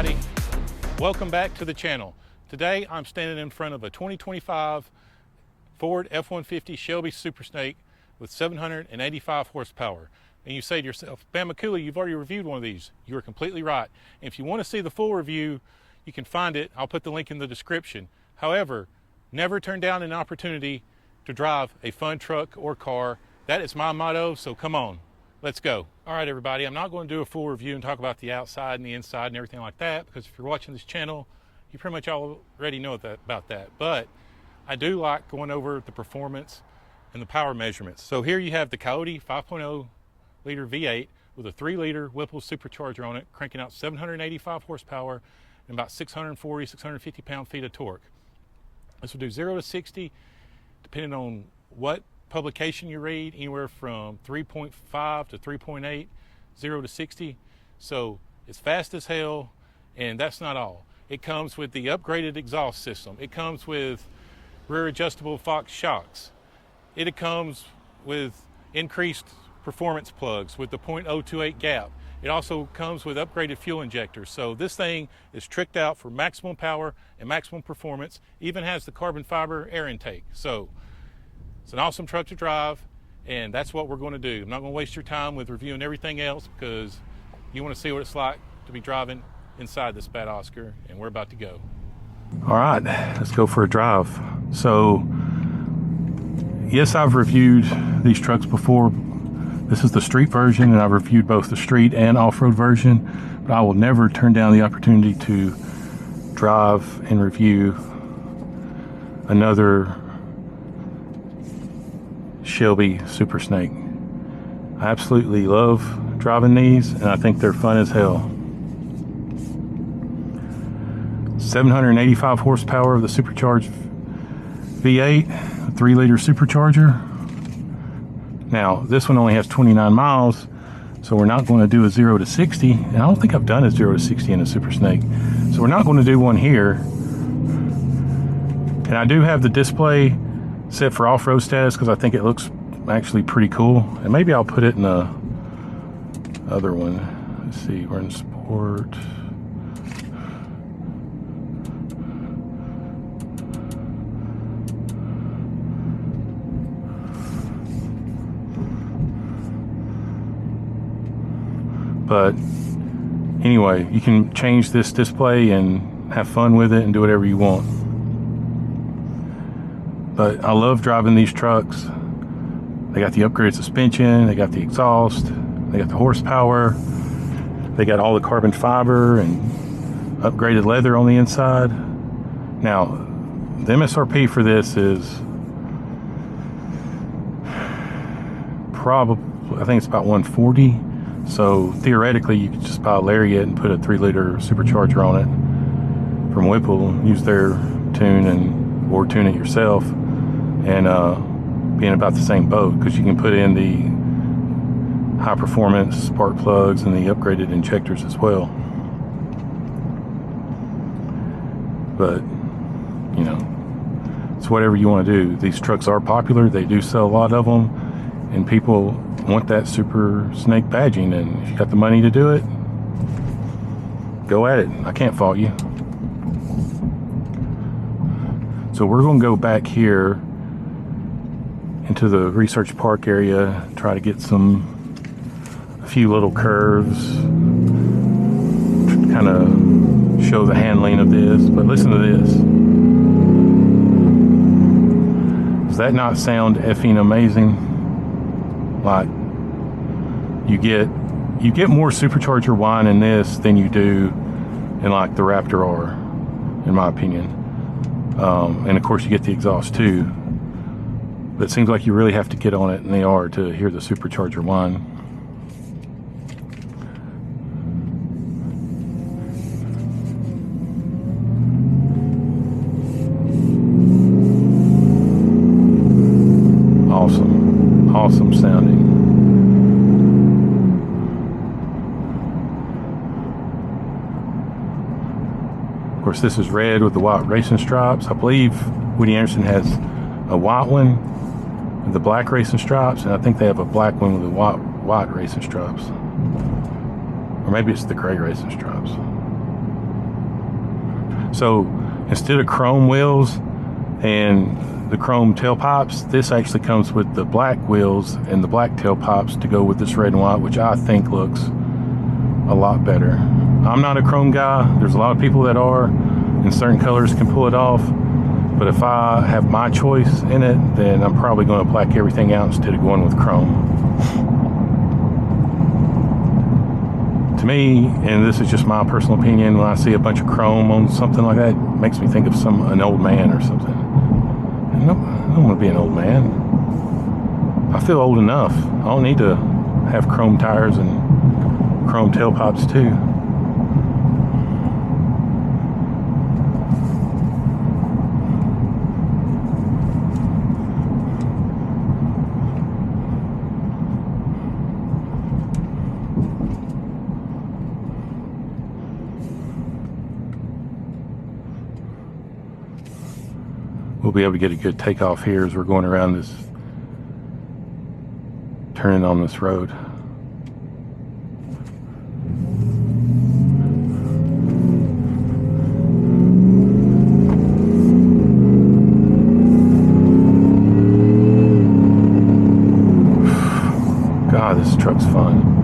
everybody, welcome back to the channel. Today I'm standing in front of a 2025 Ford F-150 Shelby Super Snake with 785 horsepower. And you say to yourself, BamaCooley, you've already reviewed one of these. You are completely right. And if you want to see the full review, you can find it. I'll put the link in the description. However, never turn down an opportunity to drive a fun truck or car. That is my motto, so come on, let's go. All right, everybody, I'm not going to do a full review and talk about the outside and the inside and everything like that, because if you're watching this channel, you pretty much already know about that. But I do like going over the performance and the power measurements. So here you have the Coyote 5.0 liter V8 with a 3-liter Whipple supercharger on it, cranking out 785 horsepower and about 640, 650 pound-feet of torque. This will do 0 to 60, depending on what publication you read, anywhere from 3.5 to 3.8, 0 to 60. So it's fast as hell, and that's not all. It comes with the upgraded exhaust system. It comes with rear adjustable Fox shocks. It comes with increased performance plugs with the .028 gap. It also comes with upgraded fuel injectors. So this thing is tricked out for maximum power and maximum performance. Even has the carbon fiber air intake. So it's an awesome truck to drive, and that's what we're going to do. I'm not going to waste your time with reviewing everything else, because you want to see what it's like to be driving inside this bad Oscar, and we're about to go. All right, let's go for a drive. So yes, I've reviewed these trucks before. This is the street version, and I've reviewed both the street and off-road version, but I will never turn down the opportunity to drive and review another Shelby Super Snake. I absolutely love driving these, and I think they're fun as hell. 785 horsepower of the supercharged V8, 3-liter supercharger. Now, this one only has 29 miles, so we're not going to do a 0 to 60, and I don't think I've done a 0 to 60 in a Super Snake, so we're not going to do one here. And I do have the display set for off-road status because I think it looks actually pretty cool, and maybe I'll put it in the other one. Let's see, we're in sport. But anyway, you can change this display and have fun with it and do whatever you want. But I love driving these trucks. They got the upgraded suspension, they got the exhaust, they got the horsepower, they got all the carbon fiber and upgraded leather on the inside. Now, the MSRP for this is probably, I think it's about 140. So theoretically, you could just buy a Lariat and put a 3-liter supercharger on it from Whipple, use their tune or tune it yourself, and be in about the same boat, because you can put in the high performance spark plugs and the upgraded injectors as well. But you know, it's whatever you want to do. These trucks are popular, they do sell a lot of them, and people want that Super Snake badging, and if you got the money to do it, go at it. I can't fault you. So we're going to go back here into the research park area, try to get a few little curves, kind of show the handling of this. But listen to this. Does that not sound effing amazing? Like, you get more supercharger whine in this than you do in like the Raptor R, in my opinion. And of course you get the exhaust too, but it seems like you really have to get on it in the R to hear the supercharger whine. Awesome sounding. Of course, this is red with the white racing stripes. I believe Woody Anderson has a white one with the black racing stripes, and I think they have a black one with the white racing stripes. Or maybe it's the gray racing stripes. So instead of chrome wheels and the chrome tailpipes, this actually comes with the black wheels and the black tailpipes to go with this red and white, which I think looks a lot better. I'm not a chrome guy. There's a lot of people that are, and certain colors can pull it off. But if I have my choice in it, then I'm probably going to black everything out instead of going with chrome. To me, and this is just my personal opinion, when I see a bunch of chrome on something like that, it makes me think of an old man or something. I don't want to be an old man. I feel old enough. I don't need to have chrome tires and chrome tailpipes too. We'll be able to get a good takeoff here as we're going around this, turning on this road. God, this truck's fun.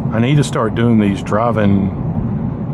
I need to start doing these driving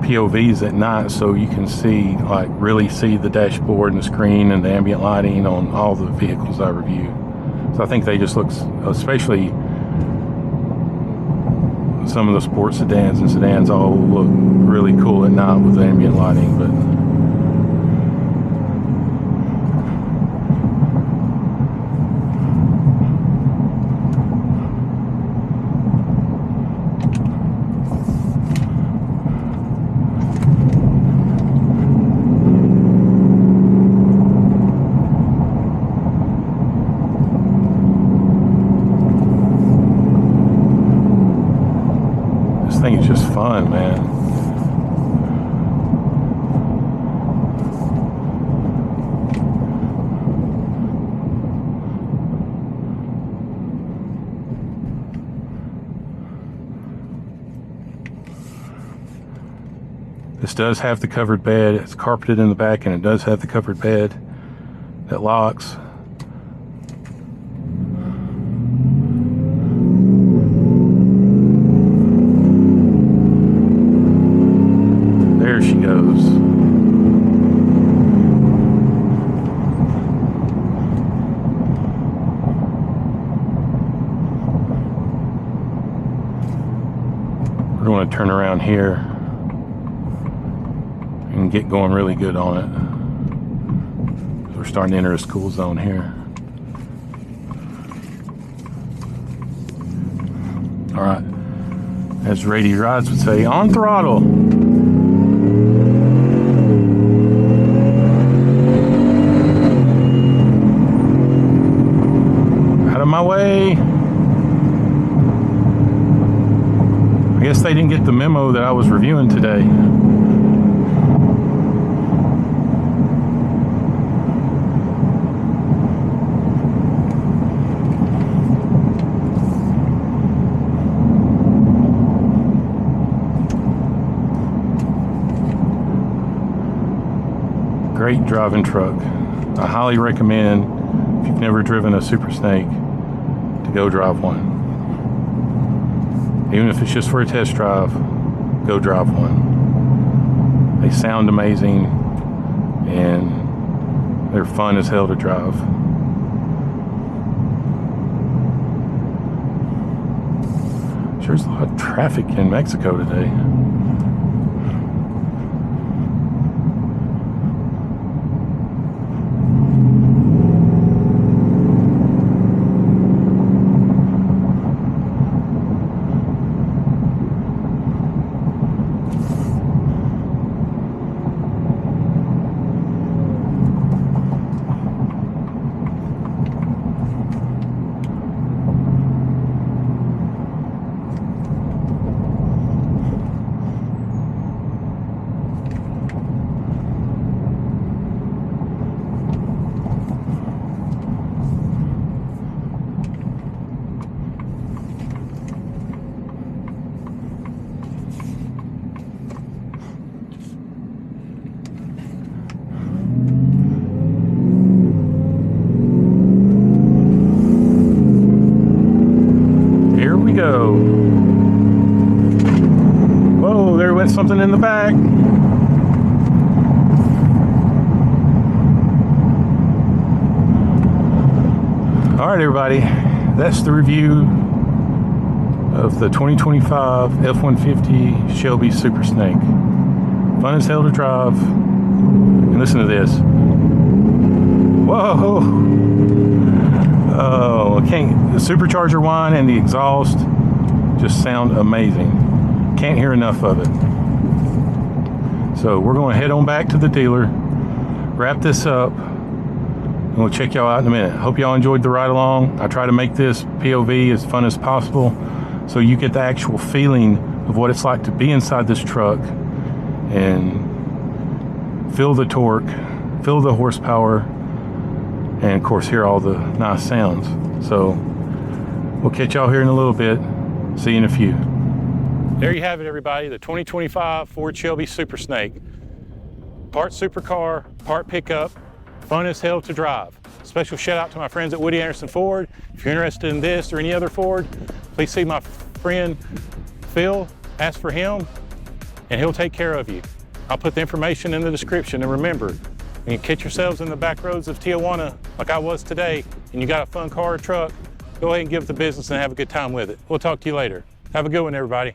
POVs at night so you can see, like, really see the dashboard and the screen and the ambient lighting on all the vehicles I review. So I think they just look, especially some of the sports sedans and sedans, all look really cool at night with the ambient lighting. But thing is just fun, man. This does have the covered bed. It's carpeted in the back, and it does have the covered bed that locks. There she goes. We're going to turn around here and get going really good on it. We're starting to enter a school zone here. All right, as Rady Rides would say, on throttle. Out of my way. I guess they didn't get the memo that I was reviewing today. Great driving truck. I highly recommend, if you've never driven a Super Snake, to go drive one. Even if it's just for a test drive, go drive one. They sound amazing and they're fun as hell to drive. Sure, there's a lot of traffic in Mexico today. went something in the back. All right, everybody, that's the review of the 2025 F-150 Shelby Super Snake. Fun as hell to drive. And listen to this. Whoa! Oh, I can't. The supercharger whine and the exhaust just sound amazing. Can't hear enough of it. So we're going to head on back to the dealer, wrap this up, and we'll check y'all out in a minute. Hope y'all enjoyed the ride along. I try to make this POV as fun as possible so you get the actual feeling of what it's like to be inside this truck and feel the torque, feel the horsepower, and of course hear all the nice sounds. So we'll catch y'all here in a little bit. See you in a few. There you have it, everybody, the 2025 Ford Shelby Super Snake. Part supercar, part pickup, fun as hell to drive. Special shout out to my friends at Woody Anderson Ford. If you're interested in this or any other Ford, please see my friend Phil, ask for him, and he'll take care of you. I'll put the information in the description, and remember, when you catch yourselves in the back roads of Tijuana, like I was today, and you got a fun car or truck, go ahead and give it the business and have a good time with it. We'll talk to you later. Have a good one, everybody.